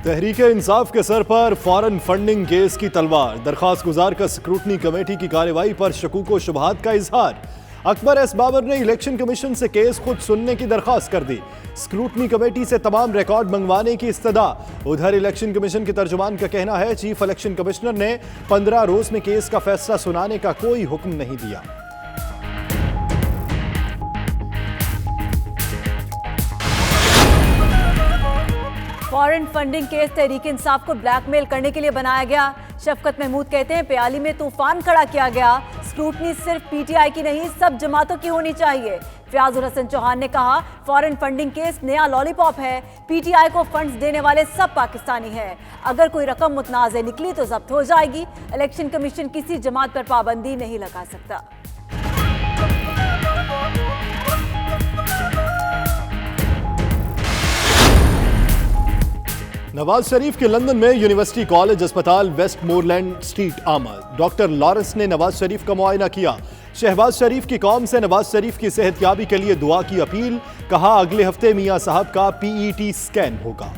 تحریک انصاف کے سر پر foreign funding case کی تلوار، درخواست گزار کا سکروٹنی کمیٹی کی کارروائی پر شکوک و شبہات کا اظہار۔ اکبر ایس بابر نے الیکشن کمیشن سے کیس خود سننے کی درخواست کر دی، سکروٹنی کمیٹی سے تمام ریکارڈ منگوانے کی استدعا۔ ادھر الیکشن کمیشن کے ترجمان کا کہنا ہے چیف الیکشن کمشنر نے 15 روز میں کیس کا فیصلہ سنانے کا کوئی حکم نہیں دیا۔ Foreign funding case Tehreek Insaf کو بلیک میل کرنے کے لیے بنایا گیا۔ شفقت محمود کہتے ہیں پیالی میں طوفان کھڑا کیا گیا، سکروٹنی صرف پی ٹی آئی کی نہیں سب جماعتوں کی ہونی چاہیے۔ فیاض الحسن چوہان نے کہا فارن فنڈنگ کیس نیا لالی پاپ ہے، پی ٹی آئی کو فنڈز دینے والے سب پاکستانی ہیں، اگر کوئی رقم متنازع نکلی تو ضبط ہو جائے گی۔ الیکشن کمیشن کسی جماعت پر پابندی نہیں لگا سکتا۔ نواز شریف کے لندن میں یونیورسٹی کالج اسپتال ویسٹ مورلینڈ اسٹریٹ آمد، ڈاکٹر لارنس نے نواز شریف کا معائنہ کیا۔ شہباز شریف کی قوم سے نواز شریف کی صحت یابی کے لیے دعا کی اپیل، کہا اگلے ہفتے میاں صاحب کا پی ای ٹی سکین ہوگا۔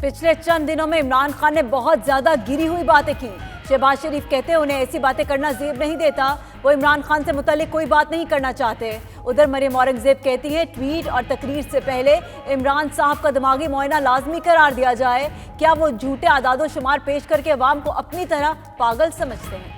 پچھلے چند دنوں میں عمران خان نے بہت زیادہ گری ہوئی باتیں کی۔ شہباز شریف کہتے ہیں انہیں ایسی باتیں کرنا زیب نہیں دیتا، وہ عمران خان سے متعلق کوئی بات نہیں کرنا چاہتے۔ ادھر مریم اورنگزیب کہتی ہیں ٹویٹ اور تقریر سے پہلے عمران صاحب کا دماغی معائنہ لازمی قرار دیا جائے۔ کیا وہ جھوٹے اعداد و شمار پیش کر کے عوام کو اپنی طرح پاگل سمجھتے ہیں؟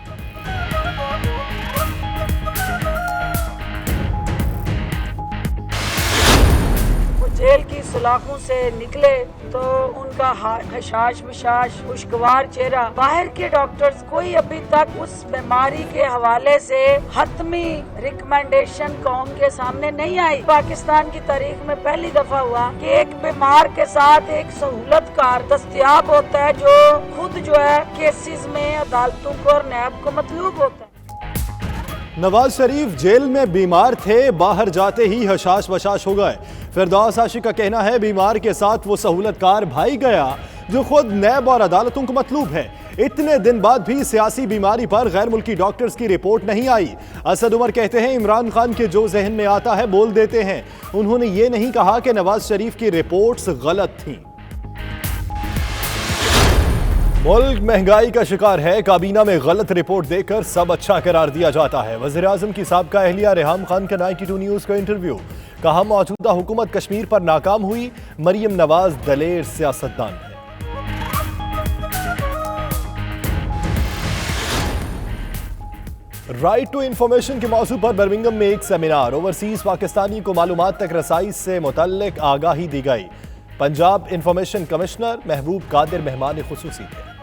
جیل کی سلاخوں سے نکلے تو ان کا خشاش مشاش خوشگوار چہرہ، باہر کے ڈاکٹرز کوئی ابھی تک اس بیماری کے حوالے سے حتمی ریکمنڈیشن قوم کے سامنے نہیں آئی۔ پاکستان کی تاریخ میں پہلی دفعہ ہوا کہ ایک بیمار کے ساتھ ایک سہولت کار دستیاب ہوتا ہے جو خود جو ہے کیسز میں عدالتوں کو اور نیب کو مطلوب ہوتا ہے۔ نواز شریف جیل میں بیمار تھے، باہر جاتے ہی حشاش بشاش ہو گئے۔ فردوس عاشق کا کہنا ہے بیمار کے ساتھ وہ سہولت کار بھائی گیا جو خود نیب اور عدالتوں کو مطلوب ہے۔ اتنے دن بعد بھی سیاسی بیماری پر غیر ملکی ڈاکٹرز کی رپورٹ نہیں آئی۔ اسد عمر کہتے ہیں عمران خان کے جو ذہن میں آتا ہے بول دیتے ہیں، انہوں نے یہ نہیں کہا کہ نواز شریف کی رپورٹس غلط تھیں۔ ملک مہنگائی کا شکار ہے، کابینہ میں غلط رپورٹ دے کر سب اچھا قرار دیا جاتا ہے۔ وزیراعظم کی سابقہ اہلیہ ریحام خان کا 92 نیوز کا انٹرویو، کہا موجودہ حکومت کشمیر پر ناکام ہوئی، مریم نواز دلیر سیاستدان ہے۔ رائٹ ٹو انفارمیشن کے موضوع پر برمنگھم میں ایک سیمینار، اوورسیز پاکستانی کو معلومات تک رسائی سے متعلق آگاہی دی گئی۔ پنجاب انفارمیشن کمشنر محبوب قادر مہمان خصوصی تھے۔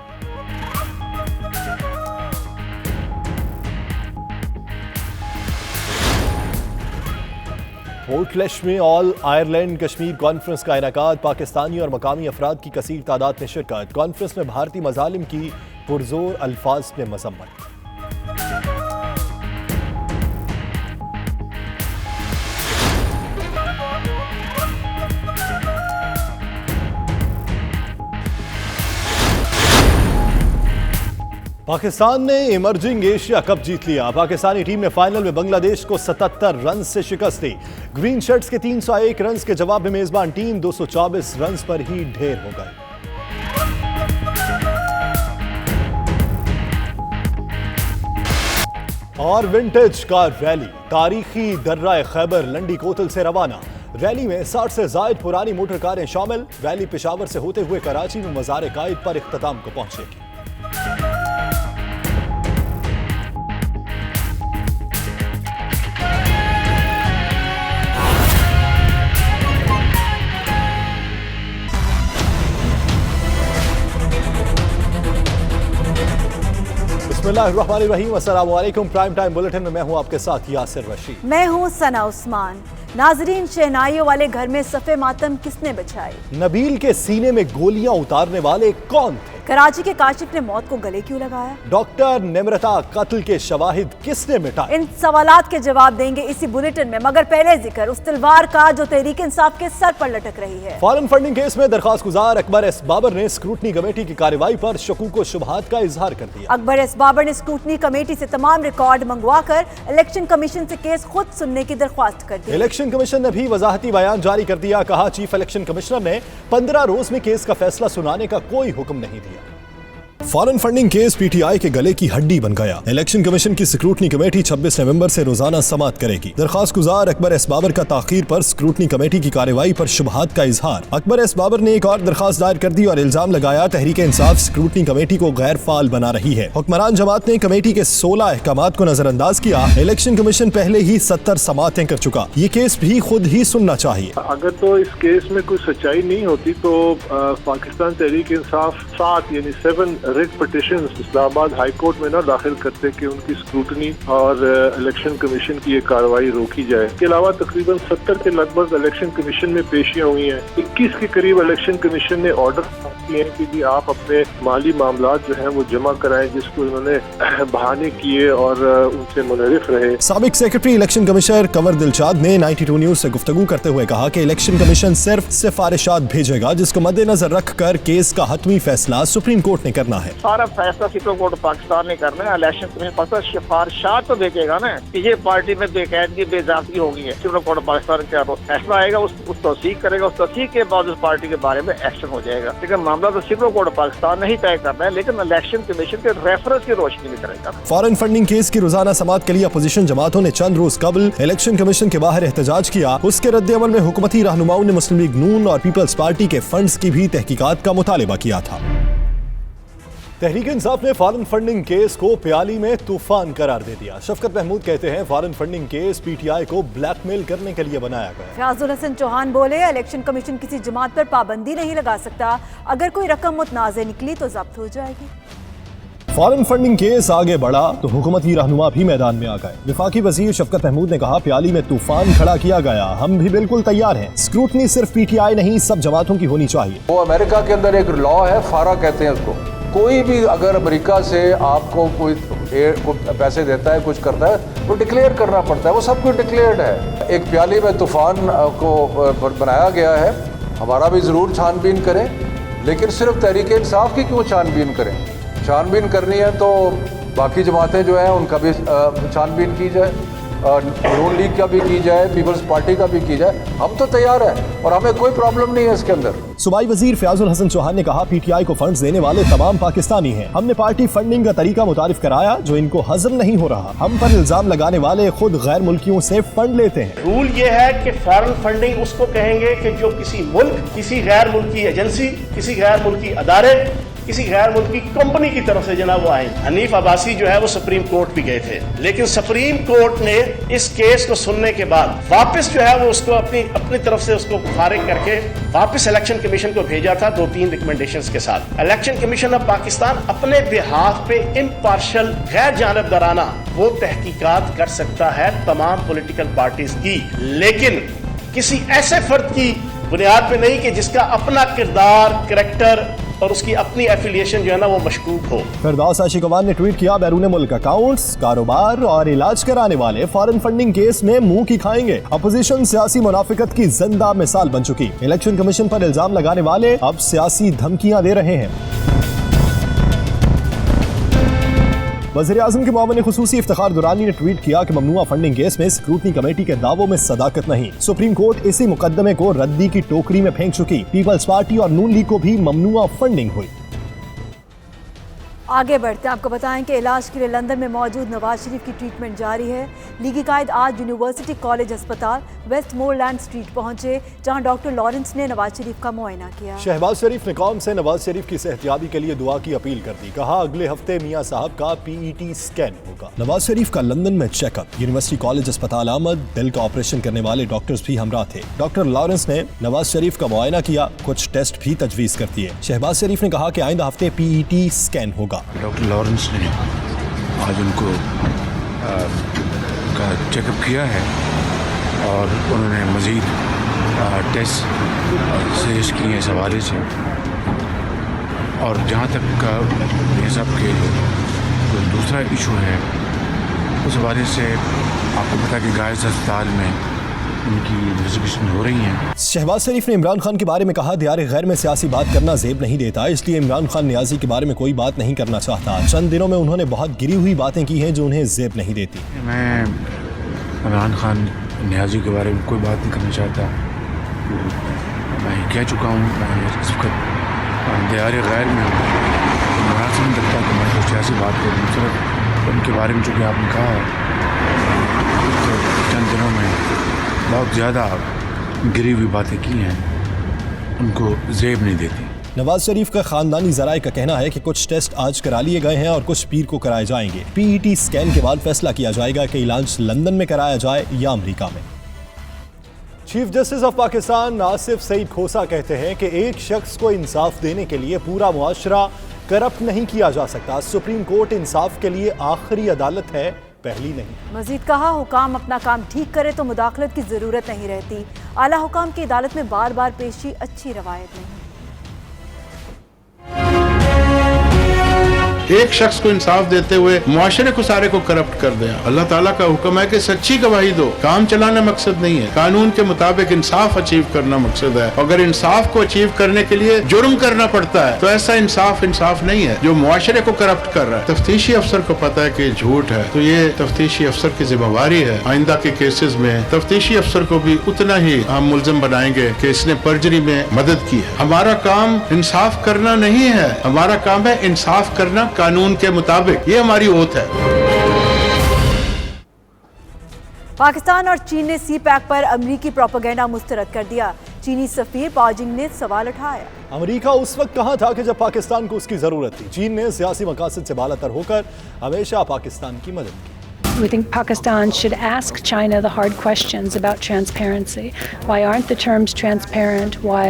پورٹلش میں آل آئرلینڈ کشمیر کانفرنس کا انعقاد، پاکستانی اور مقامی افراد کی کثیر تعداد میں شرکت۔ کانفرنس میں بھارتی مظالم کی پرزور الفاظ میں مذمت۔ پاکستان نے ایمرجنگ ایشیا کپ جیت لیا، پاکستانی ٹیم نے فائنل میں بنگلہ دیش کو 77 رنز سے شکست دی۔ گرین شرٹس کے 301 رنز کے جواب میں میزبان ٹیم 224 رنز پر ہی ڈھیر ہو گئی۔ اور ونٹیج کار ریلی، تاریخی درہ خیبر لنڈی کوتل سے روانہ۔ ریلی میں 60 سے زائد پرانی موٹر کاریں شامل، ریلی پشاور سے ہوتے ہوئے کراچی میں مزار قائد پر اختتام کو پہنچے گی۔ بسم اللہ الرحمن الرحیم، السلام علیکم۔ پرائم ٹائم بلیٹن میں میں ہوں آپ کے ساتھ یاسر رشید۔ میں ہوں ثنا عثمان۔ ناظرین، شہنائیوں والے گھر میں صف ماتم کس نے بچھائی؟ نبیل کے سینے میں گولیاں اتارنے والے کون تھے؟ कराची के काशिफ ने मौत को गले क्यों लगाया? डॉक्टर निम्रता कत्ल के शवाहिद किसने मिटाए? इन सवालात के जवाब देंगे इसी बुलेटिन में, मगर पहले जिक्र उस तलवार का जो तहरीक इंसाफ के सर पर लटक रही है। फॉरेन फंडिंग केस में दरखास्त गुजार अकबर एस बाबर ने स्क्रूटनी कमेटी की कार्रवाई पर शकूक व शुबहात का इजहार कर दिया। अकबर एस बाबर ने स्क्रूटनी कमेटी से तमाम रिकॉर्ड मंगवाकर इलेक्शन कमीशन से केस खुद सुनने की दरख्वास्त कर दी। इलेक्शन कमीशन ने भी वजाहती बयान जारी कर दिया। कहा, चीफ इलेक्शन कमिश्नर ने 15 रोज में केस का फैसला सुनाने का कोई हुक्म नहीं दिया। फॉरेन फंडिंग केस पीटीआई के गले की हड्डी बन गया। इलेक्शन कमीशन की स्क्रूटनी कमेटी 26 नवंबर से रोजाना समाअत करेगी। दरखास्त गुजार अकबर एस बाबर का ताखीर पर स्क्रूटनी कमेटी की कार्रवाई पर शुबहात का इजहार। अकबर एस बाबर ने एक और दरखास्त दायर कर दी और इल्जाम लगाया तहरीक इंसाफ स्क्रूटनी कमेटी को गैर फाल बना रही है। हुक्मरान जमात ने कमेटी के 16 अहकामात को नजरअंदाज किया। इलेक्शन कमीशन पहले ही 70 समाअतें कर चुका। ये केस भी खुद ही सुनना चाहिए। अगर तो इस केस में कोई सच्चाई नहीं होती तो पाकिस्तान तहरीक इंसाफ 7 यानी 7 writ petition Islamabad high court में ना दाखिल करते कि उनकी स्क्रूटनी और इलेक्शन कमीशन की ये कार्रवाई रोकी जाए। इसके अलावा तकरीबन 70 के लगभग इलेक्शन कमीशन में पेशियां हुई हैं। 21 के करीब इलेक्शन कमीशन ने ऑर्डर किए हैं कि आप अपने माली मामलात जो हैं वो जमा कराएं, जिसको उन्होंने बहाने किए और उनसे मुनरिफ रहे। साबिक secretary election commissioner Kanwar Dilshad ने 92 न्यूज से गुफ्तगू करते हुए कहा कि इलेक्शन कमीशन सिर्फ सिफारिशात भेजेगा जिसको मद्देनजर रखकर केस का हतमी फैसला सुप्रीम कोर्ट ने करना है। सारा फैसला सुप्रीम कोर्ट पाकिस्तान ने करना है। इलेक्शन कमीशन पाकिस्तान सिफारिशात तो भेजेगा ना कि ये पार्टी में बेकायदगी बेजाती हो गई है। सुप्रीम कोर्ट पाकिस्तान क्या फैसला आएगा उस तौसीक करेगा, उस तौसीक के बाद उस पार्टी के बारे में एक्शन हो जाएगा। लेकिन मामला तो सुप्रीम कोर्ट पाकिस्तान ने ही तय करना है, लेकिन इलेक्शन कमीशन के रेफरेंस की रोशनी में करेगा। फॉरेन फंडिंग केस की रोजाना समाअत के लिए अपोजिशन जमातों ने चंद रोज कबल इलेक्शन कमीशन के बाहर एहतजाज किया। उसके रद्द-ए-अमल में हुकूमती रहनुमाओं ने मुस्लिम लीग नून और पीपल्स पार्टी के फंड्स की भी तहकीकात का मुतालिबा किया था। तहरीक इंसाफ ने फॉरेन फंडिंग केस को प्याली में तूफान करार दे दिया। शफकत महमूद कहते हैं फॉरेन फंडिंग केस पीटीआई को ब्लैकमेल करने के लिए बनाया गया। फयाजुल हसन चौहान बोले, इलेक्शन कमीशन किसी जमात पर पाबंदी नहीं लगा सकता, अगर कोई रकम मुतनाज़े निकली तो जब्त हो जाएगी। फॉरेन फंडिंग केस आगे बढ़ा तो हुकूमती रहनुमा भी मैदान में आ गए। वफाकी वजीर शफकत महमूद ने कहा, प्याली में तूफान खड़ा किया गया, हम भी बिल्कुल तैयार हैं। स्क्रूटनी सिर्फ पीटीआई नहीं सब जमातों की होनी चाहिए। वो अमेरिका के अंदर एक लॉ है, फारा कहते हैं उसको। कोई भी अगर अमेरिका से आपको कोई पैसे देता है, कुछ करता है, तो डिक्लेयर करना पड़ता है। वो सब कुछ डिक्लेयर्ड है। एक प्याली में तूफान को बनाया गया है। हमारा भी ज़रूर छानबीन करें, लेकिन सिर्फ तहरीक इंसाफ की क्यों छानबीन करें? छानबीन करनी है तो बाकी जमातें जो हैं उनका भी छानबीन की जाए, नून लीग का भी की जाए, पीपल्स पार्टी का भी की जाए। हम तो तैयार हैं और हमें कोई प्रॉब्लम नहीं है इसके अंदर। सूबाई वजीर फयाजुल हसन चौहान ने कहा, पीटीआई को फंड्स देने वाले तमाम पाकिस्तानी हैं। हमने पार्टी फंडिंग का तरीका मुतारिफ कराया जो इनको हजम नहीं हो रहा। हम पर इल्जाम लगाने वाले खुद गैर मुल्कियों से फंड लेते हैं। रूल ये है कि फॉरेन फंडिंग उसको कहेंगे कि जो किसी मुल्क, किसी गैर मुल्की एजेंसी, किसी गैर मुल्की अदारे, किसी गैर मुल्की कंपनी की तरफ से जनाब वो आए। हनीफ अब्बासी जो है वो सुप्रीम कोर्ट भी गए थे, लेकिन सुप्रीम कोर्ट ने इस केस को सुनने के बाद वापस जो है वो उसको अपनी तरफ से उसको खारिज करके वापस इलेक्शन कमीशन को भेजा था 2-3 रिकमेंडेशंस के साथ। इलेक्शन कमीशन ऑफ पाकिस्तान अपने बिहाफ पे इम्पार्शियल गैर जानबदाराना वो तहकीकात कर सकता है तमाम पॉलिटिकल पार्टीज की, लेकिन किसी ऐसे फर्द की बुनियाद पे नहीं कि जिसका अपना किरदार, कैरेक्टर और उसकी अपनी एफिलिएशन जो है ना वो मशकूक हो। फिरदौस आशिकवान ने ट्वीट किया, बैरून मुल्क अकाउंट्स, कारोबार और इलाज कराने वाले फॉरेन फंडिंग केस में मुंह की खाएंगे। अपोजिशन सियासी मुनाफिकत की जिंदा मिसाल बन चुकी। इलेक्शन कमीशन पर इल्जाम लगाने वाले अब सियासी धमकियां दे रहे हैं। वज़ीर-ए-आज़म के मुआविन खुसूसी इफ्तिखार दुरानी ने ट्वीट किया कि ममनुआ फंडिंग केस में स्क्रूटनी कमेटी के दावों में सदाकत नहीं। सुप्रीम कोर्ट इसी मुकदमे को रद्दी की टोकरी में फेंक चुकी। पीपल्स पार्टी और नून लीग को भी ममनुआ फंडिंग हुई। आगे बढ़ते हैं, आपको बताएं कि इलाज के लिए लंदन में मौजूद नवाज शरीफ की ट्रीटमेंट जारी है। लीगी कायद आज यूनिवर्सिटी कॉलेज अस्पताल वेस्टमोरलैंड स्ट्रीट पहुंचे, जहां डॉक्टर लॉरेंस ने नवाज शरीफ का मुआयना किया। शहबाज शरीफ ने कौम से नवाज शरीफ की सेहतियाबी के लिए दुआ की अपील कर दी। कहा, अगले हफ्ते मियां साहब का PET स्कैन होगा। नवाज शरीफ का लंदन में चेकअप। यूनिवर्सिटी कॉलेज अस्पताल आमद। दिल का ऑपरेशन करने वाले डॉक्टर्स भी हमरा थे। डॉक्टर लॉरेंस ने नवाज शरीफ का मुआयना किया, कुछ टेस्ट भी तजवीज़ कर दिए। शहबाज शरीफ ने कहा कि आइंदा हफ्ते PET स्कैन होगा। डॉक्टर लॉरेंस ने आज उनको का चेकअप किया है और उन्होंने मज़ीद टेस्ट सजेस्ट किए इस हवाले से, और जहाँ तक ये सब के जो दूसरा इशू है उस हवाले से आपको पता है कि गायज़ अस्पताल में उनकी इन्वेस्टिगेशन हो रही हैं। शहबाज शरीफ ने इमरान खान के बारे में कहा, दियार गैर में सियासी बात करना जेब नहीं देता, इसलिए इमरान खान नियाज़ी के बारे में कोई बात नहीं करना चाहता। चंद दिनों में उन्होंने बहुत गिरी हुई बातें की हैं जो उन्हें जेब नहीं देती। मैं इमरान खान नियाज़ी के बारे में कोई बात नहीं करना चाहता। मैं कह चुका हूँ, मैं इस वक्त दियार गैर में हूँ, मुनासिब नहीं लगता कि मैं कोई सियासी बात करूँ। सिर्फ उनके बारे में जो कि आपने कहा है, तो चंद दिनों में बहुत ज़्यादा गिरी हुई बातें की हैं, उनको जेब नहीं देती। नवाज शरीफ का खानदानी ज़राए का कहना है कि कुछ टेस्ट आज करा लिए गए हैं और कुछ पीर को कराए जाएंगे। पीईटी स्कैन के बाद फैसला किया जाएगा कि इलाज लंदन में कराया जाए या अमेरिका में। Chief justice of Pakistan Asif Saeed Khosa कहते हैं कि एक शख्स को इंसाफ देने के लिए पूरा मुआशरा करप्ट नहीं किया जा सकता। सुप्रीम कोर्ट इंसाफ के लिए आखिरी अदालत है, पहली नहीं। मजीद कहा, हुकाम अपना काम ठीक करे तो मुदाखलत की जरूरत नहीं रहती। आला हुकाम की अदालत में बार बार पेशी अच्छी रवायत नहीं। एक शख्स को इंसाफ देते हुए मुआशरे को सारे को करप्ट कर दिया। अल्लाह ताला का हुक्म है कि सच्ची गवाही दो। काम चलाना मकसद नहीं है, कानून के मुताबिक इंसाफ अचीव करना मकसद है। अगर इंसाफ को अचीव करने के लिए जुर्म करना पड़ता है तो ऐसा इंसाफ नहीं है जो मुआशरे को करप्ट कर रहा है। तफ्तीशी अफसर को पता है कि झूठ है, तो ये तफ्तीशी अफसर की जिम्मेवारी है आइंदा के केसेस में तफ्तीशी अफसर को भी उतना ही हम मुल्ज़िम बनाएंगे कि इसने पर्जरी में मदद की है। हमारा काम इंसाफ करना नहीं है, हमारा काम है इंसाफ करना कानून के मुताबिक। ये हमारी ओथ है। पाकिस्तान और चीन ने सी पैक पर अमरीकी प्रोपेगेंडा मुस्तरद कर दिया। चीनी सफीर पाओजिंग ने सवाल उठाया, अमेरिका उस वक्त कहां था कि जब पाकिस्तान को उसकी जरूरत थी। चीन ने सियासी मकासद से बालातर होकर हमेशा पाकिस्तान की मदद की। We think Pakistan should ask China the hard questions about transparency. Why aren't the terms transparent? Why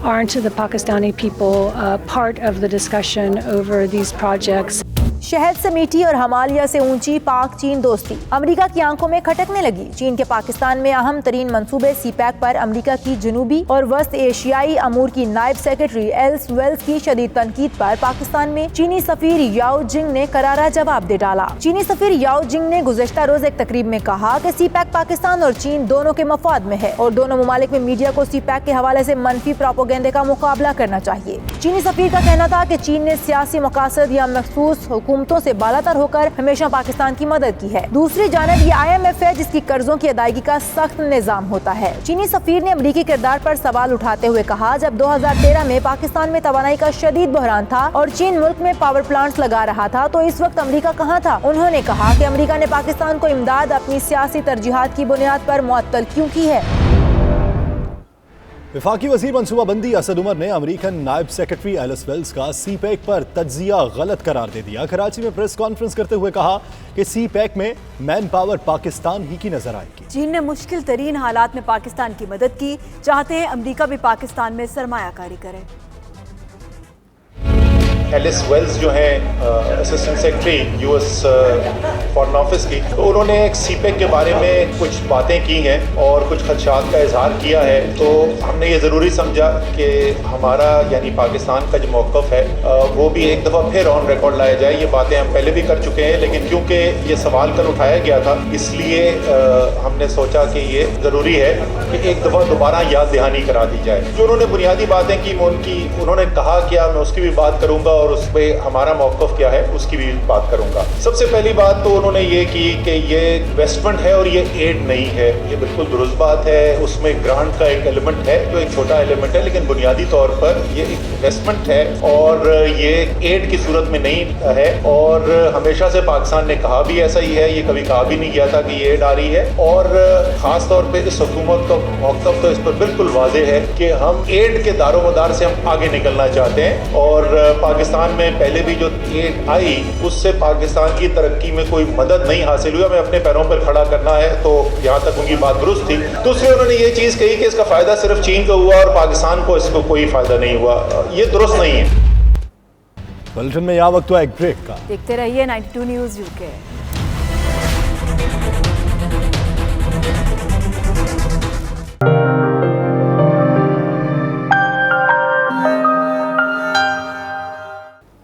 aren't the Pakistani people part of the discussion over these projects? शहद से मीठी और हिमालय से ऊंची पाक चीन दोस्ती अमेरिका की आंखों में खटकने लगी। चीन के पाकिस्तान में अहम तरीन मंसूबे सी पैक पर अमेरिका की जनूबी और वस्त एशियाई अमूर की नायब सेक्रेटरी एल्स वेल्स की शदीद तनकीद पर पाकिस्तान में चीनी सफीर याओ जिंग ने करारा जवाब दे डाला। चीनी सफीर याओ जिंग ने गुज़श्ता रोज एक तकरीब में कहा कि सी पैक पाकिस्तान और चीन दोनों के मफाद में है और दोनों ममालिक में मीडिया को सी पैक के हवाले से मनफी प्रोपेगेंडे का मुकाबला करना चाहिए। चीनी सफीर का कहना था कि चीन ने सियासी मकासद या मखसूस हुकूमतों से बालातर होकर हमेशा पाकिस्तान की मदद की है। दूसरी जानब ये IMF है जिसकी कर्जों की अदायगी का सख्त निजाम होता है। चीनी सफीर ने अमरीकी किरदार पर सवाल उठाते हुए कहा, जब 2013 में पाकिस्तान में तवानाई का शदीद बहरान था और चीन मुल्क में पावर प्लांट्स लगा रहा था तो इस वक्त अमरीका कहाँ था। उन्होंने कहा कि अमरीका ने पाकिस्तान को इमदाद अपनी सियासी तरजीहात की बुनियाद पर मुअत्तल क्यों की है। वफाकी वज़ीर मनसूबाबंदी असद उमर ने अमेरिकन नायब सेक्रेटरी एलिस वेल्स का सी पैक पर तज्जिया गलत करार दे दिया। कराची में प्रेस कॉन्फ्रेंस करते हुए कहा कि सी पैक में मैन पावर पाकिस्तान ही की नजर आएगी। चीन ने मुश्किल तरीन हालात में पाकिस्तान की मदद की, चाहते हैं अमेरिका भी पाकिस्तान में सरमायाकारी करे। एलिस वेल्स जो हैं assistant secretary US foreign office की, तो उन्होंने एक सीपेक के बारे में कुछ बातें की हैं और कुछ खदशात का इजहार किया है। तो हमने ये ज़रूरी समझा कि हमारा यानी पाकिस्तान का जो मौक़िफ़ है वो भी एक दफ़ा फिर ऑन रिकॉर्ड लाया जाए। ये बातें हम पहले भी कर चुके हैं, लेकिन क्योंकि ये सवाल कल उठाया गया था इसलिए हमने सोचा कि ये ज़रूरी है कि एक दफ़ा दोबारा याद दहानी करा दी जाए। जो उन्होंने बुनियादी बातें की उन्होंने कहा क्या, मैं उसकी भी बात करूँगा और उस पर हमारा मौक़िफ़ क्या है उसकी भी बात करूँगा। सबसे पहली बात तो उन्होंने ये की कि ये इन्वेस्टमेंट है और ये एड नहीं है। ये बिल्कुल दुरुस्त बात है। उसमें ग्रांट का एक एलिमेंट है जो एक छोटा एलिमेंट है, लेकिन बुनियादी तौर पर ये एक इन्वेस्टमेंट है और ये एड की सूरत में नहीं है। और हमेशा से पाकिस्तान ने कहा भी ऐसा ही है, ये कभी कहा भी नहीं गया था कि ये एड आ रही है। और ख़ास तौर पर इस हुकूमत का मौक़िफ़ तो इस पर बिल्कुल वाज़ेह है कि हम एड के दारोमदार से हम आगे निकलना चाहते हैं। और पाकिस्तान में पहले भी जो एड आई उससे पाकिस्तान की तरक्की में कोई मदद नहीं हासिल हुई। हमें अपने पैरों पर खड़ा करना है, तो यहाँ तक उनकी बात दुरुस्त थी। दूसरे उन्होंने ये चीज़ कही कि इसका फ़ायदा सिर्फ चीन को हुआ और पाकिस्तान को इसको कोई फ़ायदा नहीं हुआ। ये दुरुस्त नहीं है। बुलेटिन में यह वक्त हुआ एक ब्रेक का। देखते रहिए 92 न्यूज़ UK।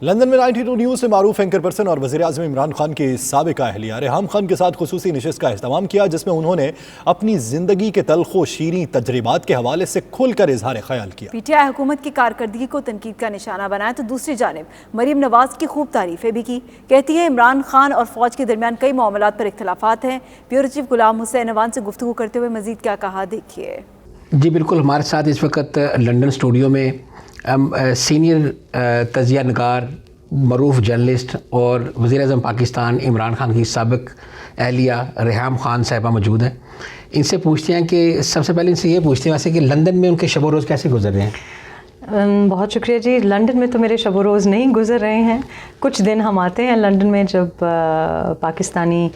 لندن میں 92 نیوز سے معروف اینکر پرسن اور وزیراعظم عمران خان کی سابقہ اہلیہ ریحام خان کے ساتھ خصوصی نشست کا اہتمام کیا، جس میں انہوں نے اپنی زندگی کے تلخ و شیریں تجربات کے حوالے سے کھل کر اظہار خیال کیا۔ پی ٹی آئی حکومت کی کارکردگی کو تنقید کا نشانہ بنایا تو دوسری جانب مریم نواز کی خوب تعریفیں بھی کی۔ کہتی ہے عمران خان اور فوج کے درمیان کئی معاملات پر اختلافات ہیں۔ بیورو چیف غلام حسین عوان سے گفتگو کرتے ہوئے مزید کیا کہا، دیکھیے۔ جی بالکل، ہمارے ساتھ اس وقت لندن اسٹوڈیو میں سینئر تجزیہ نگار، معروف جرنلسٹ اور وزیر اعظم پاکستان عمران خان کی سابق اہلیہ ریحام خان صاحبہ موجود ہیں۔ ان سے پوچھتے ہیں کہ سب سے پہلے ان سے یہ پوچھتے ہیں ویسے کہ لندن میں ان کے شب و روز کیسے گزر رہے ہیں؟ بہت شکریہ جی۔ لندن میں تو میرے شب و روز نہیں گزر رہے ہیں۔ کچھ دن ہم آتے ہیں لندن میں جب پاکستانی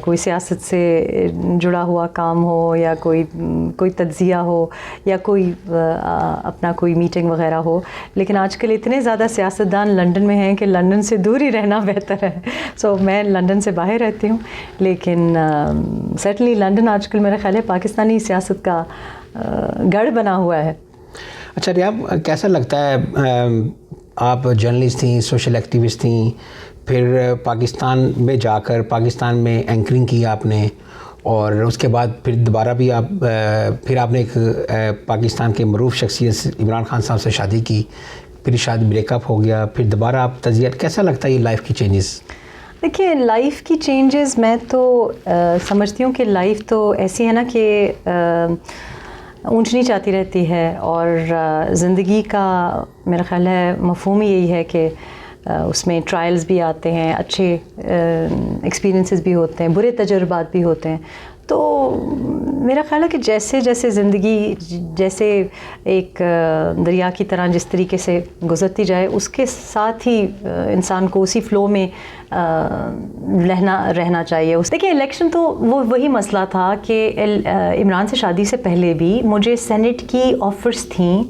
کوئی سیاست سے جڑا ہوا کام ہو یا کوئی تجزیہ ہو یا کوئی اپنا کوئی میٹنگ وغیرہ ہو، لیکن آج کل اتنے زیادہ سیاستدان لندن میں ہیں کہ لندن سے دور ہی رہنا بہتر ہے۔ سو میں لندن سے باہر رہتی ہوں، لیکن سرٹنلی لندن آج کل میرا خیال ہے پاکستانی سیاست کا گڑھ بنا ہوا ہے۔ اچھا ریحام، کیسا لگتا ہے، آپ جرنلسٹ تھیں، سوشل ایکٹیوسٹ تھیں، پھر پاکستان میں جا کر پاکستان میں اینکرنگ کی آپ نے، اور اس کے بعد پھر دوبارہ بھی پھر آپ نے ایک پاکستان کے معروف شخصیت عمران خان صاحب سے شادی کی، پھر شاید بریک اپ ہو گیا، پھر دوبارہ آپ تجزیہ، کیسا لگتا ہے یہ لائف کی چینجز؟ دیکھیے، لائف کی چینجز میں تو سمجھتی ہوں کہ لائف تو ایسی ہے نا کہ اونچ نیچ آتی رہتی ہے، اور زندگی کا میرا خیال ہے مفہوم ہی یہی ہے کہ اس میں ٹرائلز بھی آتے ہیں، اچھے ایکسپیرینسز بھی ہوتے ہیں، برے تجربات بھی ہوتے ہیں۔ تو میرا خیال ہے کہ جیسے جیسے زندگی جیسے ایک دریا کی طرح جس طریقے سے گزرتی جائے، اس کے ساتھ ہی انسان کو اسی فلو میں رہنا چاہیے۔ دیکھیے، الیکشن تو وہی مسئلہ تھا کہ عمران سے شادی سے پہلے بھی مجھے سینٹ کی آفرز تھیں،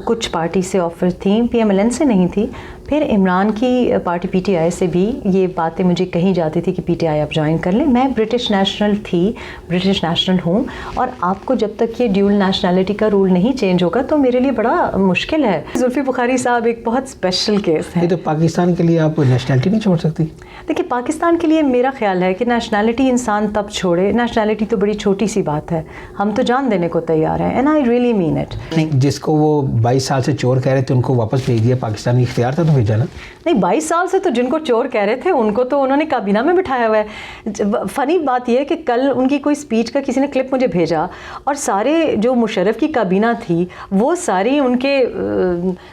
کچھ پارٹی سے آفرز تھیں، پی ایم ایل این سے نہیں تھی۔ پھر عمران کی پارٹی پی ٹی آئی سے بھی یہ باتیں مجھے کہی جاتی تھی کہ پی ٹی آئی آپ جوائن کر لیں۔ میں برٹش نیشنل تھی، برٹش نیشنل ہوں، اور آپ کو جب تک یہ ڈیول نیشنلٹی کا رول نہیں چینج ہوگا تو میرے لیے بڑا مشکل ہے۔ زلفی بخاری صاحب ایک بہت اسپیشل کیس ہے۔ تو پاکستان کے لیے آپ نیشنلٹی نہیں چھوڑ سکتی؟ دیکھیے، پاکستان کے لیے میرا خیال ہے کہ نیشنلٹی انسان تب چھوڑے، نیشنلٹی تو بڑی چھوٹی سی بات ہے، ہم تو جان دینے کو تیار ہیں، and I really mean it. جس کو وہ 22 سال سے چور کہہ رہے تھے ان کو واپس بھیج دیا، پاکستانی اختیار تھا تو بھیجا نا؟ نہیں، 22 سال سے تو جن کو چور کہہ رہے تھے ان کو تو انہوں نے کابینہ میں بٹھایا ہوا ہے۔ فنی بات یہ ہے کہ کل ان کی کوئی اسپیچ کا کسی نے کلپ مجھے بھیجا، اور سارے جو مشرف کی کابینہ تھی وہ ساری ان کے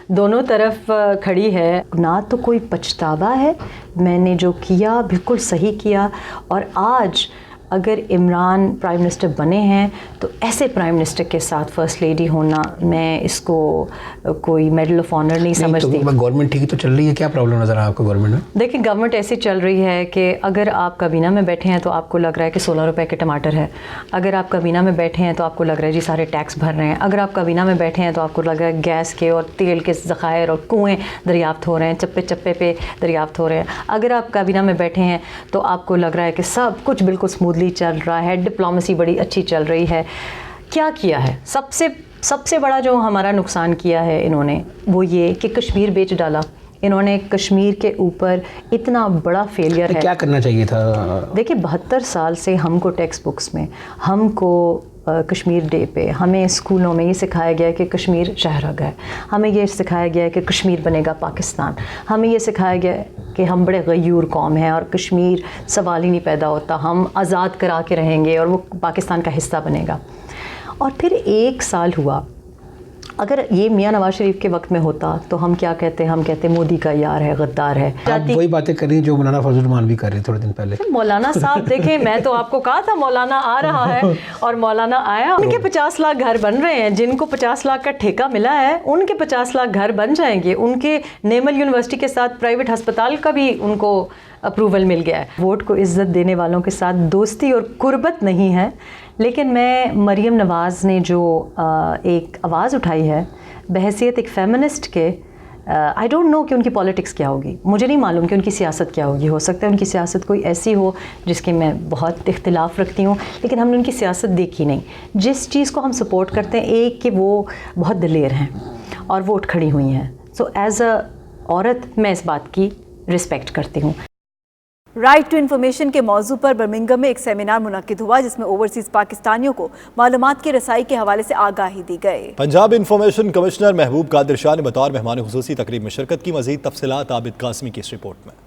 دونوں طرف کھڑی ہے۔ نہ تو کوئی پچھتاوا ہے، میں نے جو کیا بالکل صحیح کیا، اور آج اگر عمران پرائم منسٹر بنے ہیں تو ایسے پرائم منسٹر کے ساتھ فرسٹ لیڈی ہونا، میں اس کو کوئی میڈل آف آنر نہیں سمجھتی۔ گورنمنٹ ٹھیک تو چل رہی ہے، کیا پرابلم نظر آ آپ کو گورنمنٹ میں؟ دیکھیں، گورنمنٹ ایسی چل رہی ہے کہ اگر آپ کابینہ میں بیٹھے ہیں تو آپ کو لگ رہا ہے کہ 16 روپے کے ٹماٹر ہے، اگر آپ کابینہ میں بیٹھے ہیں تو آپ کو لگ رہا ہے جی سارے ٹیکس بھر رہے ہیں، اگر آپ کابینہ میں بیٹھے ہیں تو آپ کو لگ رہا ہے گیس کے اور تیل کے ذخائر اور کنویں دریافت ہو رہے ہیں، چپے چپے پہ دریافت ہو رہے ہیں، اگر آپ کابینہ میں بیٹھے ہیں تو آپ کو لگ رہا ہے کہ سب کچھ بالکل اسموتھلی چل رہا ہے، ڈپلومیسی بڑی اچھی چل رہی ہے۔ کیا ہے سب سے بڑا جو ہمارا نقصان کیا ہے انہوں نے، وہ یہ کہ کشمیر بیچ ڈالا۔ انہوں نے کشمیر کے اوپر اتنا بڑا فیلئر ہے۔ کیا کرنا چاہیے تھا؟ دیکھیں، 72 سال سے ہم کو ٹیکسٹ بکس میں، ہم کو کشمیر ڈے پہ ہمیں اسکولوں میں یہ سکھایا گیا ہے کہ کشمیر شہرگ ہے، ہمیں یہ سکھایا گیا ہے کہ کشمیر بنے گا پاکستان، ہمیں یہ سکھایا گیا ہے کہ ہم بڑے غیور قوم ہیں اور کشمیر سوال ہی نہیں پیدا ہوتا، ہم آزاد کرا کے رہیں گے اور وہ پاکستان کا حصہ بنے گا۔ اور پھر 1 سال ہوا، اگر یہ میاں نواز شریف کے وقت میں ہوتا تو ہم کیا کہتے ہیں؟ ہم کہتے ہیں مودی کا یار ہے، غدار ہے۔ آپ وہی باتیں کر رہی ہیں جو مولانا فضل الرحمان بھی کر رہے تھوڑے دن پہلے۔ مولانا صاحب دیکھیں، میں تو آپ کو کہا تھا مولانا آ رہا ہے، اور مولانا آیا۔ ان کے 50 لاکھ گھر بن رہے ہیں، جن کو 50 لاکھ کا ٹھیکہ ملا ہے ان کے 50 لاکھ گھر بن جائیں گے۔ ان کے نیمل یونیورسٹی کے ساتھ پرائیویٹ ہسپتال کا بھی ان کو اپروول مل گیا ہے۔ ووٹ کو عزت دینے والوں کے ساتھ دوستی اور قربت نہیں ہے، لیکن میں مریم نواز نے جو ایک آواز اٹھائی ہے بحیثیت ایک فیمنسٹ کے، آئی ڈونٹ نو کہ ان کی پالیٹکس کیا ہوگی، مجھے نہیں معلوم کہ ان کی سیاست کیا ہوگی، ہو سکتا ہے ان کی سیاست کوئی ایسی ہو جس کے میں بہت اختلاف رکھتی ہوں، لیکن ہم نے ان کی سیاست دیکھی نہیں۔ جس چیز کو ہم سپورٹ کرتے ہیں، ایک کہ وہ بہت دلیر ہیں اور ووٹ کھڑی ہوئی ہیں، سو ایز اے عورت میں اس بات کی رسپیکٹ کرتی ہوں. رائٹ ٹو انفارمیشن کے موضوع پر برمنگھم میں ایک سیمینار منعقد ہوا جس میں اوورسیز پاکستانیوں کو معلومات کی رسائی کے حوالے سے آگاہی دی گئی. پنجاب انفارمیشن کمشنر محبوب قادر شاہ نے بطور مہمان خصوصی تقریب میں شرکت کی. مزید تفصیلات عابد قاسمی کی اس رپورٹ میں.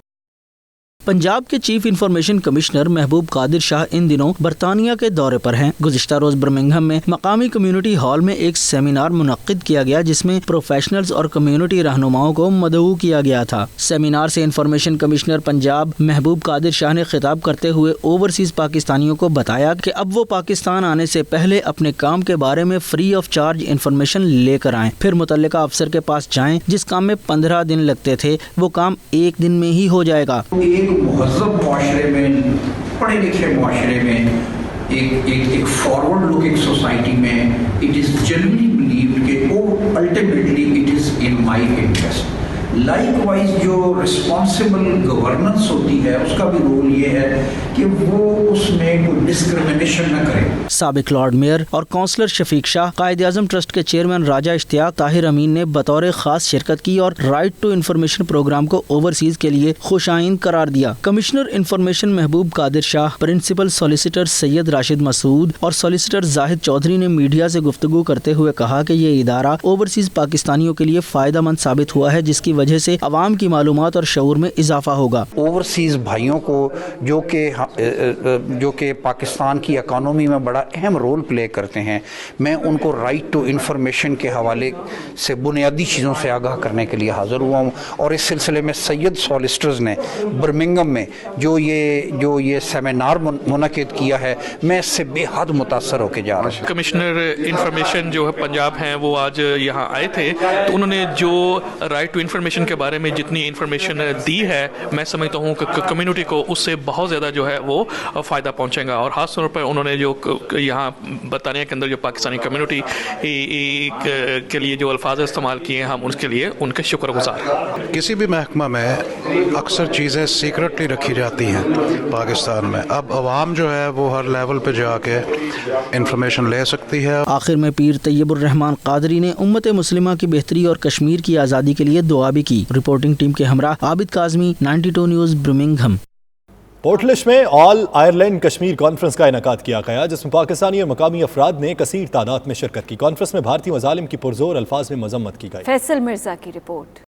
پنجاب کے چیف انفارمیشن کمشنر محبوب قادر شاہ ان دنوں برطانیہ کے دورے پر ہیں. گزشتہ روز برمنگھم میں مقامی کمیونٹی ہال میں ایک سیمینار منعقد کیا گیا جس میں پروفیشنلز اور کمیونٹی رہنماؤں کو مدعو کیا گیا تھا. سیمینار سے انفارمیشن کمشنر پنجاب محبوب قادر شاہ نے خطاب کرتے ہوئے اوورسیز پاکستانیوں کو بتایا کہ اب وہ پاکستان آنے سے پہلے اپنے کام کے بارے میں فری آف چارج انفارمیشن لے کر آئیں, پھر متعلقہ افسر کے پاس جائیں. جس کام میں 15 دن لگتے تھے وہ کام 1 دن میں ہی ہو جائے گا. مہذب معاشرے میں, پڑھے لکھے معاشرے میں, ایک فارورڈ لکنگ سوسائٹی میں اٹ از جنرلی بلیوڈ کہ ultimately it is in my interest. Like wise جو رسپانسبل گورننس ہوتی ہے اس کا بھی رول یہ ہے کہ وہ اس میں کوئی ڈسکریمنیشن نہ کرے. سابق لارڈ میئر اور کونسلر شفیق شاہ, قائد اعظم ٹرسٹ کے چیئرمین راجہ اشتیاق طاہر امین نے بطور خاص شرکت کی اور رائٹ ٹو انفارمیشن پروگرام کو اوورسیز کے لیے خوش آئند قرار دیا. کمشنر انفارمیشن محبوب قادر شاہ, پرنسپل سالیسیٹر سید راشد مسعود اور سالیسیٹر زاہد چودھری نے میڈیا سے گفتگو کرتے ہوئے کہا کہ یہ ادارہ اوورسیز پاکستانیوں کے لیے فائدہ مند ثابت ہوا ہے جس کی وجہ سے عوام کی معلومات اور شعور میں اضافہ ہوگا. اوورسیز بھائیوں کو جو کہ پاکستان کی اکانومی میں بڑا اہم رول پلے کرتے ہیں, میں ان کو رائٹ ٹو انفارمیشن کے حوالے سے بنیادی چیزوں سے آگاہ کرنے کے لیے حاضر ہوا ہوں. اور اس سلسلے میں سید سالیسٹرز نے برمنگھم میں جو یہ سیمینار منعقد کیا ہے, میں اس سے بے حد متاثر ہو کے جا رہا ہوں. کمشنر انفارمیشن جو ہے پنجاب ہیں وہ آج یہاں آئے تھے, تو انہوں نے جو رائٹ ٹو انفارمیشن کے بارے میں جتنی انفارمیشن دی ہے, میں سمجھتا ہوں کہ کمیونٹی کو اس سے بہت زیادہ جو ہے وہ فائدہ پہنچے گا. اور خاص طور پر انہوں نے جو یہاں برطانیہ کے اندر جو پاکستانی کمیونٹی کے لیے جو الفاظ استعمال کیے ہیں, ہم اس کے لیے ان کے شکر گزار ہیں. کسی بھی محکمہ میں اکثر چیزیں سیکرٹلی رکھی جاتی ہیں پاکستان میں. اب عوام جو ہے وہ ہر لیول پہ جا کے انفارمیشن لے سکتی ہے. آخر میں پیر طیب الرحمان قادری نے امت مسلمہ کی بہتری اور کشمیر کی آزادی کے لیے دعا بھی کی. رپورٹنگ ٹیم کے ہمراہ عابد کاظمی, 92 نیوز, برمنگھم. پورٹلش میں آل آئرلینڈ کشمیر کانفرنس کا انعقاد کیا گیا جس میں پاکستانی اور مقامی افراد نے کثیر تعداد میں شرکت کی. کانفرنس میں بھارتی مظالم کی پرزور الفاظ میں مذمت کی گئی. فیصل مرزا کی رپورٹ.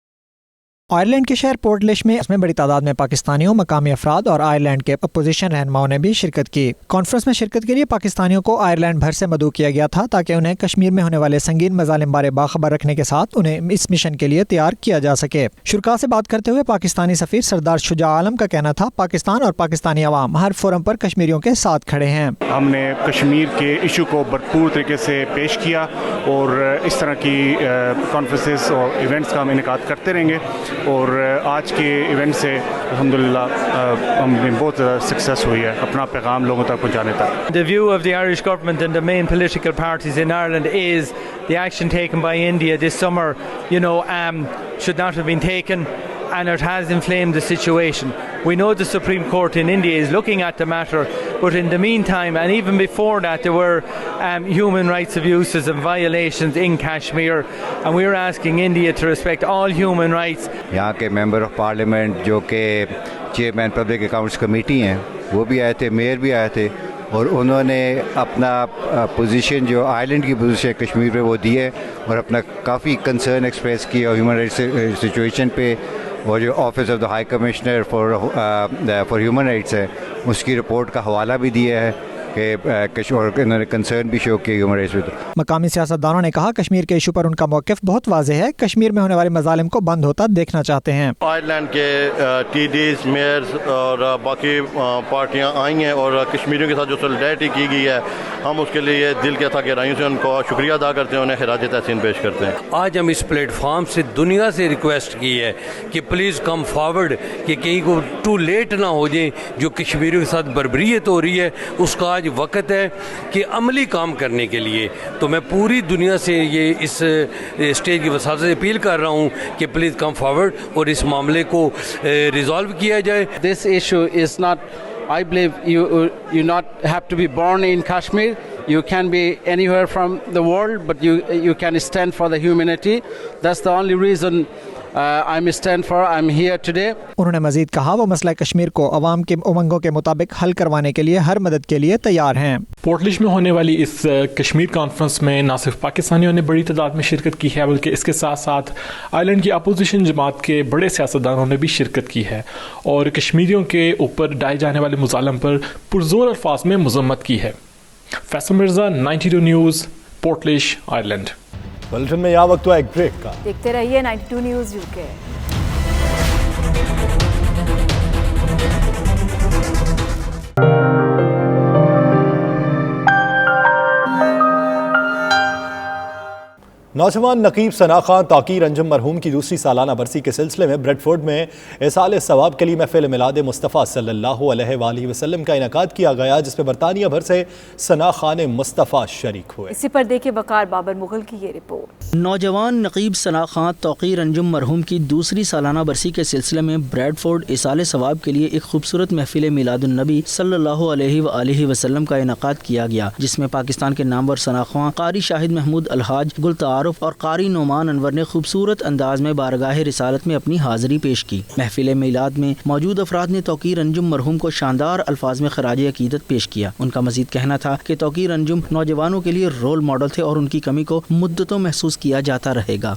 آئرلینڈ کے شہر پورٹلش میں اس میں بڑی تعداد میں پاکستانیوں, مقامی افراد اور آئرلینڈ کے اپوزیشن رہنماؤں نے بھی شرکت کی. کانفرنس میں شرکت کے لیے پاکستانیوں کو آئرلینڈ بھر سے مدعو کیا گیا تھا تاکہ انہیں کشمیر میں ہونے والے سنگین مظالم بارے باخبر رکھنے کے ساتھ انہیں اس مشن کے لیے تیار کیا جا سکے. شرکاء سے بات کرتے ہوئے پاکستانی سفیر سردار شجاع عالم کا کہنا تھا پاکستان اور پاکستانی عوام ہر فورم پر کشمیریوں کے ساتھ کھڑے ہیں. ہم نے کشمیر کے ایشو کو بھرپور طریقے سے پیش کیا اور اس طرح کی کانفرنسز اور ایونٹس کا ہم انعقاد کرتے رہیں گے. اور آج کے ایونٹ سے الحمدللہ ہمیں بہت زیادہ سکسیس ہوئی ہے اپنا پیغام لوگوں تک پہنچانے تک. The view of the Irish government and the main political parties in Ireland is the action taken by India this summer, should not have been taken, and it has inflamed the situation. We know the Supreme Court in India is looking at the matter, but in the meantime, and even before that, there were human rights abuses and violations in Kashmir, and we are asking India to respect all human rights. یہاں کے member of parliament جو کہ chairman public accounts committee ہیں وہ بھی آئے تھے, mayor بھی آئے تھے, اور انہوں نے اپنا پوزیشن جو آئرلینڈ کی پوزیشن کشمیر پہ وہ دی ہے اور اپنا کافی کنسرن ایکسپریس کیا ہیومن رائٹس سچویشن پہ. اور جو office of the high commissioner for human rights ہے اس کی رپورٹ کا حوالہ بھی دیا ہے کہ انہوں نے کنسرن بھی شو کیا ہیومن رائٹس پہ. مقامی سیاستدانوں نے کہا کشمیر کے ایشو پر ان کا موقف بہت واضح ہے, کشمیر میں ہونے والے مظالم کو بند ہوتا دیکھنا چاہتے ہیں. آئرلینڈ کے ٹی ڈیز, میئرز اور باقی پارٹیاں آئی ہیں اور کشمیریوں کے ساتھ جو سولیڈیرٹی کی گئی ہے, ہم اس کے لیے دل کے تھا گہرائیوں سے ان کو شکریہ ادا کرتے ہیں, انہیں خراج تحسین پیش کرتے ہیں. آج ہم اس پلیٹ فارم سے دنیا سے ریکویسٹ کی ہے کہ پلیز کم فارورڈ, کہ کہیں کو ٹو لیٹ نہ ہو جائیں. جو کشمیریوں کے ساتھ بربریت ہو رہی ہے اس کا آج وقت ہے کہ عملی کام کرنے کے لیے. تو میں پوری دنیا سے یہ اس اسٹیج کی وساطت سے اپیل کر رہا ہوں کہ پلیز کم فارورڈ اور اس معاملے کو ریزالو کیا جائے. This issue is not, I believe you not have to be born in Kashmir. You can be anywhere from the world, but you can stand for the humanity. That's the only reason I'm stand for. I'm here today. उन्होंने मजीद कहा वो मसला कश्मीर को अवाम के उमंगों के मुताबिक हल करवाने के लिए हर मदद के लिए तैयार हैं। पोर्टलिश में होने वाली इस कश्मीर कॉन्फ्रेंस में न सिर्फ पाकिस्तानियों ने बड़ी तादाद में शिरकत की है बल्कि इसके साथ साथ आयरलैंड की अपोजिशन जमात के बड़े सियासतदानों ने भी शिरकत की है और कश्मीरियों के ऊपर डाले जाने वाले मुजालम पर पुरजोर अल्फाज में मजम्मत की है। फैसल मिर्जा, 92 न्यूज़, पोर्टलिश, आयरलैंड। बुलेटिन में यह वक्त हुआ एक ब्रेक का। देखते रहिए 92 न्यूज़ यूके। नौजवान नकीब सना खान ताकीर अंजुम मरहूम की दूसरी सालाना बरसी के सिलसिले में ब्रेडफोर्ड में इसाले सवाब के लिए महफिल मिलाद मुस्तफ़ा सल्लल्लाहु अलैहि वसल्लम का इनेकाद किया गया, जिसमें बरतानिया भर से सना खान मुस्तफ़ा शरीक हुए। इसी पर देखिए वकार बाबर मुगल की ये रिपोर्ट। नौजवान नकीब सना खान ताकीर अंजुम मरहूम की दूसरी सालाना बरसी के सिलसिले में ब्रेडफोर्ड इसाले सवाब के लिए एक खूबसूरत महफिल मिलादुन्नबी सल्लल्लाहु अलैहि वसल्लम का इनेकाद किया गया, जिसमें पाकिस्तान के नामवर सना खान, कारी शाहिद महमूद अलहाज गुलतार और कारी नोमान अनवर ने खूबसूरत अंदाज में बारगाह रिसालत में अपनी हाजिरी पेश की। महफिल मिलाद में मौजूद अफराद ने ताकीर अंजुम मरहूम को शानदार अल्फाज में खराज अकीदत पेश किया। उनका मजीद कहना था कि ताकीर अंजुम नौजवानों के लिए रोल मॉडल थे और उनकी कमी को मुद्दतों महसूस किया जाता रहेगा।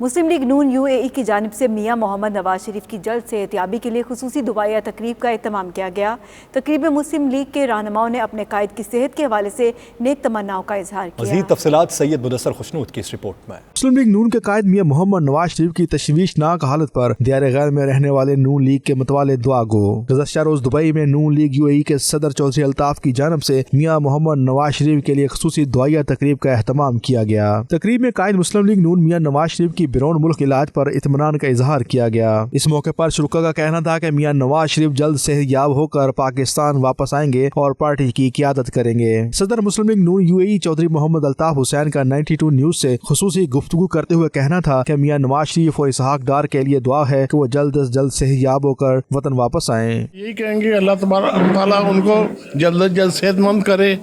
मुस्लिम लीग नून यूएई की जानिब से मियां मोहम्मद नवाज शरीफ की जल्द सेहतियाबी के लिए खुसूसी दुआया तकरीब का एहतमाम किया गया। तकरीब में मुस्लिम लीग के रहनुमाओं ने अपने कायद की सेहत के हवाले से नेक तमन्नाओं का इजहार किया। मज़ीद तफसीलात सैयद मुदस्सर खुशनूद की इस रिपोर्ट में। मुस्लिम लीग नून के कायद मियां मोहम्मद नवाज शरीफ की तशवीशनाक हालत पर दियारे गैर में रहने वाले नून लीग के मतवाले दुआ गो। गुज़श्ता रोज दुबई में नून लीग यूएई के सदर चौधरी अल्ताफ की जानिब से मियां मोहम्मद नवाज शरीफ के लिए खुसूसी दुआया तकरीब का एहतमाम किया गया। तकरीब में कायद मुस्लिम लीग नून मियां नवाज शरीफ की बिरौन मुल्क इलाज पर इत्मीनान का इजहार किया गया। इस मौके पर शुरा का कहना था कि मियां नवाज शरीफ जल्द सेहतयाब होकर पाकिस्तान वापस आएंगे और पार्टी की क़ियादत करेंगे। सदर मुस्लिम लीग नून यूएई चौधरी मोहम्मद अल्ताफ हुसैन का 92 न्यूज़ से खुसूसी गुफ्तगू करते हुए कहना था कि मियां नवाज शरीफ और इसहाक डार के लिए दुआ है कि वो जल्द से जल्द सेहतयाब होकर वतन वापस आए। यही कहेंगे अल्लाह तबारक तआला उनको जल्द से जल्द सेहतमंद करे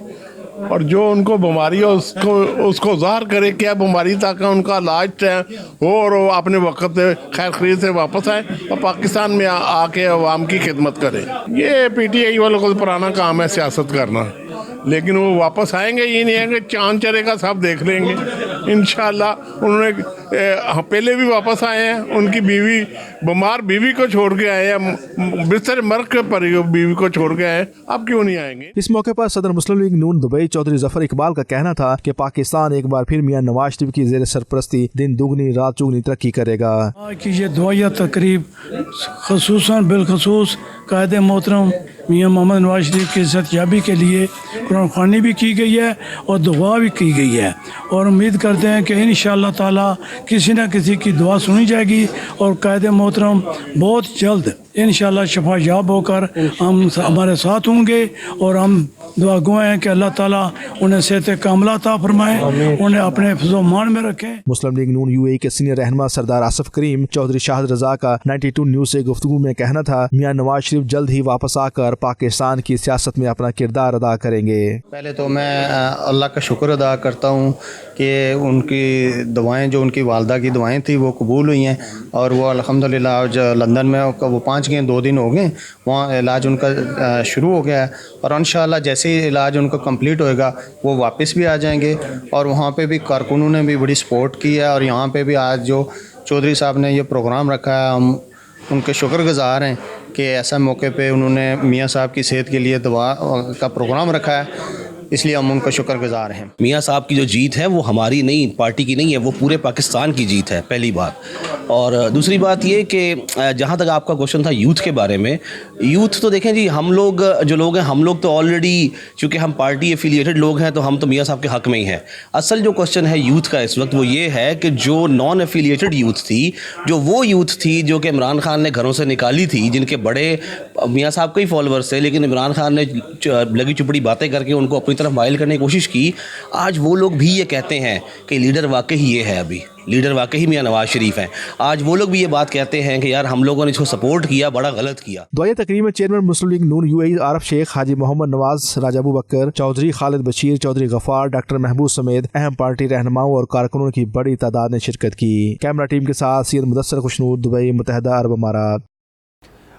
और जो उनको बीमारी है उसको ज़ाहिर करे क्या बीमारी, ताकि उनका इलाज हो और वो अपने वक्त खैर खरीद से वापस आए और पाकिस्तान में आके अवाम की खिदमत करे। ये पीटीआई वालों को पुराना काम है सियासत करना, लेकिन वो वापस आएंगे, ये नहीं है कि चांद चलेगा सब देख लेंगे इंशाल्लाह। उन्होंने पहले भी वापस आए हैं, उनकी बीवी बीमार बीवी को छोड़ के आए हैं, बिस्तर मर्ग पर बीवी को छोड़ के आए, अब क्यों नहीं आएंगे। इस मौके पर सदर मुस्लिम लीग नून दुबई चौधरी जफर इकबाल का कहना था कि पाकिस्तान एक बार फिर मियां नवाज शरीफ की ज़ेर सरपरस्ती दिन दुगनी रात चुगनी तरक्की करेगा। कि ये दुआया तकरीब खसूसन बिलखसूस कायद मोहतरम मियां मोहम्मद नवाज शरीफ की सेहतयाबी के लिए कुरान ख़वानी भी की गई है और दुआ भी की गई है और उम्मीद करते हैं कि इंशाअल्लाह ताला किसी न किसी की दुआ सुनी जाएगी और कायद मोहतरम बहुत जल्द इंशाअल्लाह शफायाब होकर हम हमारे साथ होंगे और हम दुआ गो हैं कि अल्लाह ताला उन्हें सेहत कामला अता फरमाए, उन्हें अपने हिफ्ज़-ओ-मान में रखें। मुस्लिम लीग नून यूएई के सीनियर रहनुमा सरदार आसिफ करीम चौधरी शाहिद रजा का 92 न्यूज़ से गुफ्तगू में कहना था मियां नवाज शरीफ जल्द ही वापस आकर पाकिस्तान की सियासत में अपना किरदार अदा करेंगे। पहले तो मैं अल्लाह का शुक्र अदा करता हूँ कि उनकी दुआएं जो उनकी वालदा की दुआएं थी वो कबूल हुई हैं और वो अल्हम्दुलिल्लाह आज लंदन में वो पहुँच गए, 2 दिन हो गए, वहाँ इलाज उनका शुरू हो गया है और इंशाअल्लाह जैसे ही इलाज उनका कंप्लीट होएगा वो वापस भी आ जाएंगे और वहाँ पे भी कारकुनों ने भी बड़ी सपोर्ट की है और यहाँ पे भी आज जो चौधरी साहब ने ये प्रोग्राम रखा है हम उनके शुक्रगुज़ार हैं कि ऐसा मौके पे उन्होंने मियाँ साहब की सेहत के लिए दुआ का प्रोग्राम रखा है, इसलिए हम उनका शुक्रगुज़ार हैं। मियाँ साहब की जो जीत है वो हमारी नहीं, पार्टी की नहीं है, वो पूरे पाकिस्तान की जीत है, पहली बात। और दूसरी बात ये कि जहाँ तक आपका क्वेश्चन था यूथ के बारे में, यूथ तो देखें जी, हम लोग जो लोग हैं हम लोग तो ऑलरेडी चूँकि हम पार्टी एफिलिएटेड लोग हैं तो हम तो मियाँ साहब के हक़ में ही हैं। असल जो क्वेश्चन है यूथ का इस वक्त वो ये है कि जो नॉन एफिलिएटेड यूथ थी, जो वो यूथ थी जो कि इमरान खान ने घरों से निकाली थी, जिनके बड़े मियाँ साहब के ही फॉलोअर्स थे, लेकिन इमरान खान ने लगी चुपड़ी बातें करके उनको अपनी तरफ माइल करने की कोशिश की, आज वो लोग भी ये कहते हैं कि लीडर वाकई ये है अभी लीडर वाकई मियां नवाज शरीफ हैं। आज वो लोग भी ये बात कहते हैं कि यार हम लोगों ने इसको सपोर्ट किया, बड़ा गलत किया। दुआया तकरीब में चेयरमैन मुस्लिम लीग नून यूएई आरफ शेख, हाजी मोहम्मद नवाज, राजा अबू बकर चौधरी, खालिद बशीर, चौधरी गफार, डॉक्टर महबूब समेत अहम पार्टी रहनुमाओं और कारकुनों की बड़ी तादाद ने शिरकत की। कैमरा टीम के साथ सैयद मुदस्सर खुशनूर, दुबई, मुत्तहिदा अरब अमारात।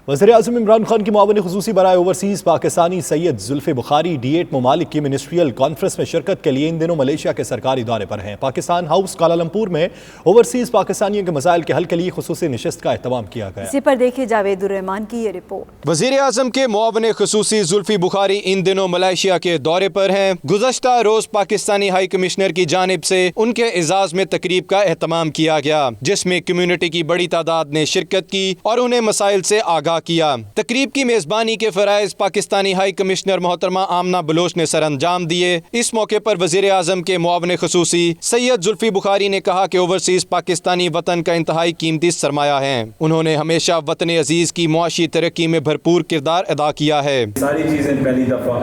वज़ीर-ए-आज़म इमरान खान की मुआविन ख़ुसूसी बराए ओवरसीज़ पाकिस्तानी सैयद जुल्फ़ी बुखारी D8 ममालिक की मिनिस्ट्रियल कॉन्फ्रेंस में शिरकत के लिए इन दिनों मलेशिया के सरकारी दौरे पर हैं। पाकिस्तान हाउस कालालमपुर में ओवरसीज़ पाकिस्तानियों के मसाइल के हल के लिए ख़ुसूसी नशिस्त का एहतमाम किया गया। इसी पर देखिए जावेदुर रहमान की ये रिपोर्ट। वज़ीर-ए-आज़म के मुआविन ख़ुसूसी जुल्फ़ी बुखारी इन दिनों मलेशिया के दौरे पर हैं। गुज़श्ता रोज़ पाकिस्तानी हाई कमिश्नर की जानिब से उनके एजाज़ में तकरीब का एहतमाम किया गया, जिसमें कम्यूनिटी की बड़ी तादाद ने शिरकत की और उन्हें मसाइल से आगाह किया। तकरीब की मेज़बानी के फ़राइज़ पाकिस्तानी हाई कमिश्नर मोहतरमा आमना बलोच ने सर अंजाम दिए। इस मौके पर वज़ीर-ए-आज़म के मुआविन ख़ुसूसी सैयद जुल्फ़ी बुखारी ने कहा कि ओवरसीज़ पाकिस्तानी वतन का इंतहाई कीमती सरमाया है। उन्होंने हमेशा वतन अजीज़ की मुआशी तरक्की में भरपूर किरदार अदा किया है। सारी चीज़ें पहली दफ़ा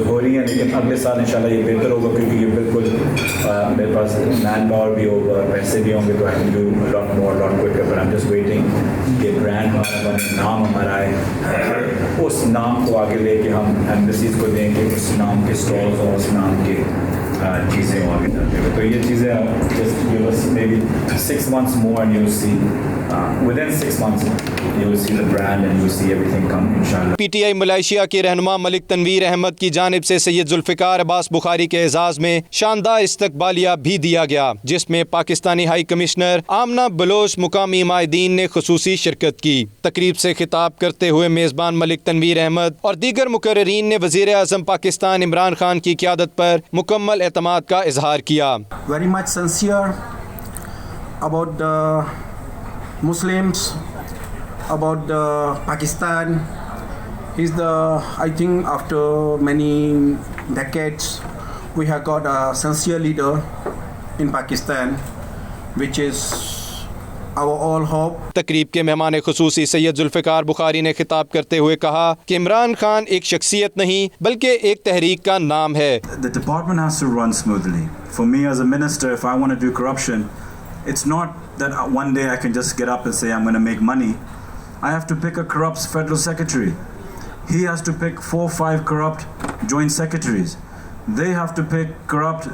हो रही हैं, लेकिन अगले साल इंशाल्लाह ये बेहतर होगा, क्योंकि ये बिल्कुल मेरे पास मैन पावर भी होगा, पैसे भी होंगे, तो I can do lot more lot quicker, but I am just waiting कि ब्रांड हमारा बने, नाम हमारा आए, उस नाम को आगे लेके हम एम्बेसीज को देंगे, उस नाम के स्टॉल्स और उस नाम के चीज़ें हो आगे जाते हुए। तो ये चीज़ें just give us maybe 6 months more and you will see within 6 months you will see the brand and you will see everything come inshallah। PTI Malaysia के रहनुमा मलिक तनवीर अहमद की जानिब से सैयद जुल्फ़िकार अब्बास बुखारी के एजाज़ में शानदार इस्तकबालिया भी दिया गया, जिसमें पाकिस्तानी हाई कमिश्नर आमना बलोच मुकामी माहिदीन ने खुसूसी शिरकत की। तकरीब से खिताब करते हुए मेज़बान मलिक तनवीर अहमद और दीगर मुकर्ररीन ने वज़ीर-ए-आज़म पाकिस्तान इमरान खान की क़यादत पर मुकम्मल एतमाद का इजहार किया। Very much sincere about the Muslims, about Pakistan. He's I think after many decades we have got a sincere leader in Pakistan, which is our all hope। तकरीब के मेहमान खुसूसी सैयद जुल्फ़िकार बुखारी ने खिताब करते हुए कहा कि इमरान खान एक शख्सियत नहीं बल्कि एक तहरीक का नाम है। The department has to run smoothly. For me as a minister, if I want to do corruption, it's not that one day I can just get up and say I'm going to make money. I have to pick a corrupt federal secretary. He has to pick 4 or 5 corrupt joint secretaries. They have to pick corrupt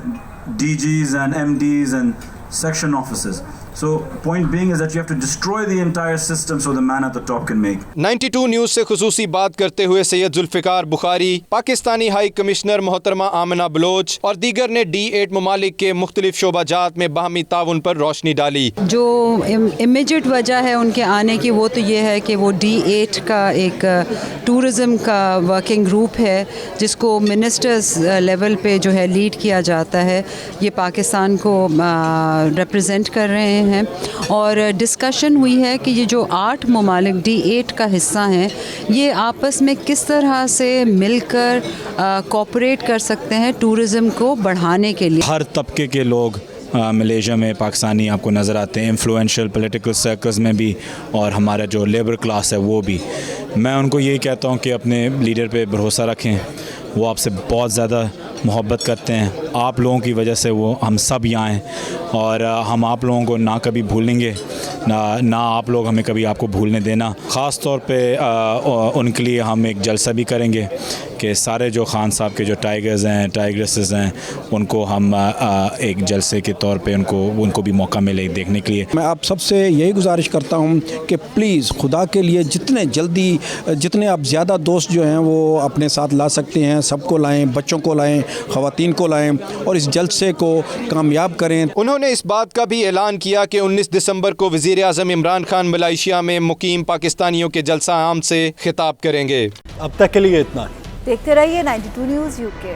DGs and MDs and section officers. So point being is that you have to destroy the entire system so the man at the top can make। 92 news से खुसूसी बात करते हुए Syed Zulfikar Bukhari, Pakistani high commissioner मोहतरमा आमना Bloch और दीगर ने D8 ममालिक के मुख्तलिफ शोबाजात में बाहमी ताउन पर रोशनी डाली। जो इमीडिएट वजह है उनके आने की वो तो ये है कि वो D8 का एक टूरिज़म का वर्किंग ग्रुप है जिसको मिनिस्टर्स लेवल पे जो है लीड किया जाता है। ये पाकिस्तान को रिप्रेजेंट कर रहे हैं और डिस्कशन हुई है कि ये जो 8 ममालिक D8 का हिस्सा हैं ये आपस में किस तरह से मिलकर कोऑपरेट कर सकते हैं टूरिज़म को बढ़ाने के लिए। हर तबके के लोग मलेशिया में पाकिस्तानी आपको नज़र आते हैं, इन्फ्लुएंशियल पॉलिटिकल सर्कल्स में भी और हमारा जो लेबर क्लास है वो भी। मैं उनको यही कहता हूँ कि अपने लीडर पे भरोसा रखें, वो आपसे बहुत ज़्यादा मोहब्बत करते हैं। आप लोगों की वजह से वो हम सब यहाँ हैं और हम आप लोगों को ना कभी भूलेंगे ना आप लोग हमें कभी आपको भूलने देना। ख़ास तौर पे उनके लिए हम एक जलसा भी करेंगे कि सारे जो खान साहब के जो टाइगर्स हैं टाइग्रेसेस हैं उनको हम एक जलसे के तौर पे उनको भी मौका मिले देखने के लिए। मैं आप सबसे यही गुजारिश करता हूँ कि प्लीज़ खुदा के लिए जितने आप ज़्यादा दोस्त जो हैं वो अपने साथ ला सकते हैं सबको लाएँ, बच्चों को लाएँ, ख़वातीन को लाएँ और इस जलसे को कामयाब करें। उन्होंने इस बात का भी ऐलान किया कि 19 दिसंबर को वज़ीर-ए-आज़म इमरान खान मलेशिया में मुकीम पाकिस्तानियों के जलसा आम से खिताब करेंगे। अब तक के लिए इतना ही। देखते रहिए 92 न्यूज़ UK।